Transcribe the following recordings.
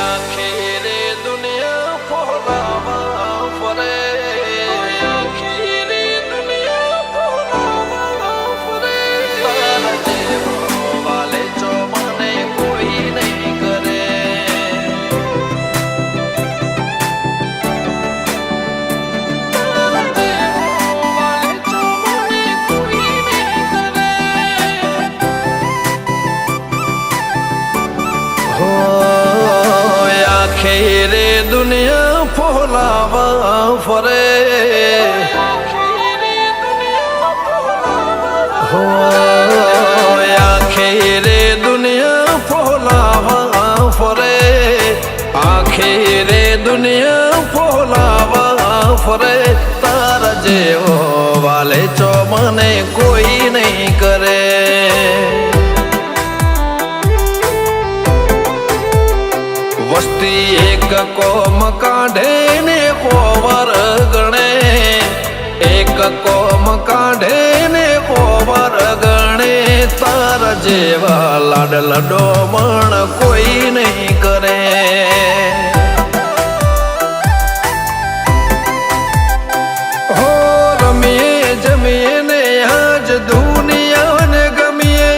આખી દુનિયા ફોલાવા ફરે, આખી દુનિયા ફોલાવા ફરે, તારા જેવો વાલે જો મને કોઈ નહીં કરે. તારા જેવો વાલે જો મને કોઈ નહીં કરે. હો ખેરે દુનિયા ફોલાવા ફરે, હો ખેરે દુનિયા ફોલાવા ફરે, આખેરે દુનિયા ફોલાવા ફરે, તારા જેવો વાલે ચો મને કોઈ નહીં કરે. વસ્તી એક કોમ કાઢે ને કોવર ગણે, એક કોમ કાઢે ને કોવર ગણે, તારા જેવા લાડ લડોમણ કોઈ નહીં કરે. હો રમીએ જમીએ ને આજ દુનિયાને ગમીએ,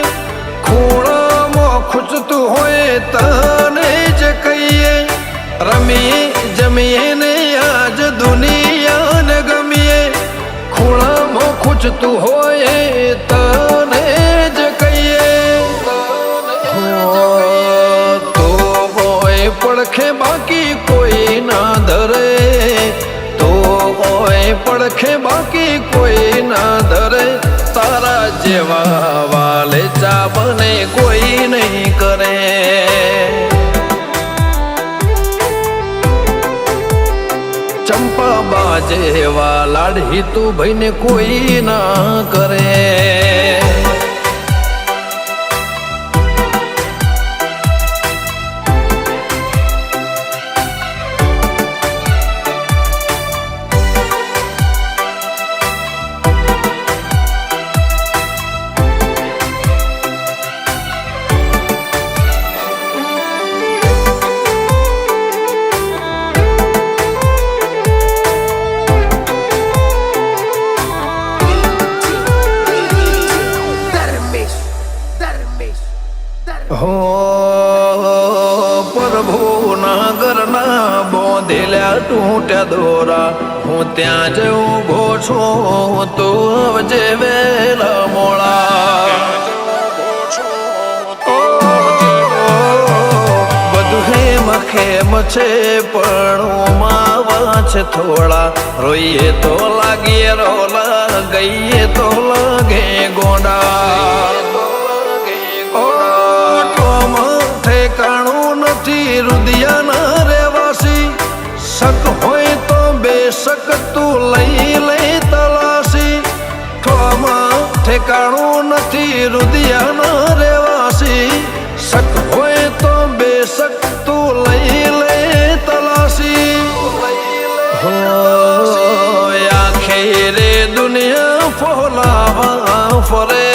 ખૂણામાં ખૂચતું હોય તને જ કહીએ. રમીએ જમીએ ને આજ દુનિયાને ગમીએ, ખૂણામાં ખૂચતું હોય તને જ કહીએ. તો હોય પડખે બાકી કોઈ ના ધરે, તો હોય પડખે બાકી કોઈ ના ધરે, તારા જેવા વાલે ચા બને કોઈ નહીં કરે. ચંપા બાજેવા લાડી તું ભાઈને કોઈ ના કરે. હો પ્રભુના ઘરના બોંધેલા તૂટ્યા દોરા, હું ત્યાં જ ઊભો છું, તું આવજે વેલા મોડા. બધું હેમ ખેમ છે પણ માવા છે થોડા, રોઈએ તો લાગીએ રોલા, ગઈએ તો લાગે ગોંડા. ઠેકાણું નથી રુદિયાના રહેવાસી, શક હોય તો બેશક તું લઈ લે તલાશી. ઠેકાણું નથી રુદિયાના રહેવાસી, શક હોય તો બેશક તું લઈ લે તલાશી. હો આખેરે દુનિયા ફોલાવા ફરે,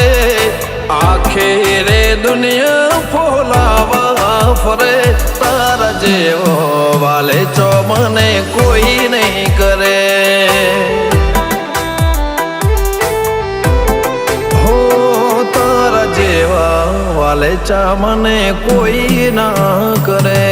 આખેરે દુનિયા ફોલાવા ફરે, તારા જેવો વાલે ચો મને કોઈ નહીં કરે. હો તારા જેવા વાલે ચા મને કોઈ ના કરે.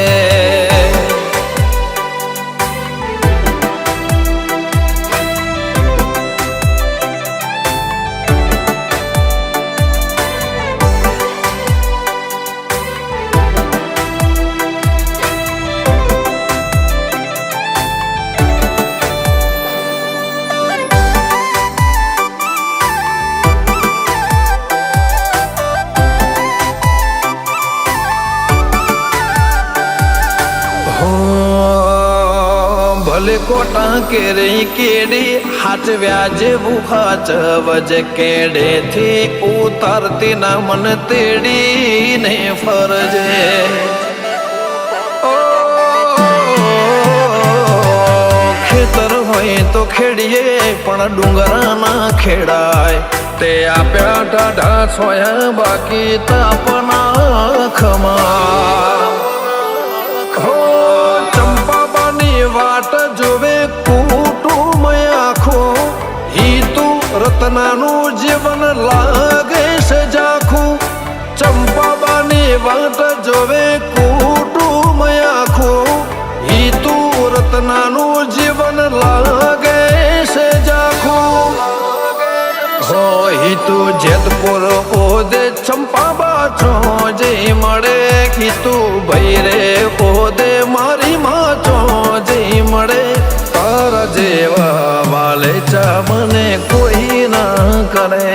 ભલે કોટા કેરી કેડી હાચવ્યા જેવું હાચવજ, કેડેથી ઉતારતી ના મન તેડીને ફરજે. ખેતર હોય તો ખેડીએ પણ ડુંગરા ના ખેડાય, તે આપ્યા ટાઢા સોયા બાકી તાપના ખમા. હો મારી વાટ જોવે કુટુંબ આખું, ઈ તું રત્નાનું જીવન લાગે છે જાખું. હો ઈ તું જેતપુર પોદે ચંપા બાછો જે મળે, ઈ તું ભૈરે પોદે મારી માચો જે મળે. તારા જેવા વાલેચા મને કોઈ ના કરે.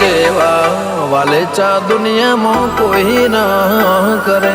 જેવા વાલેચા દુનિયામાં કોઈ ના કરે.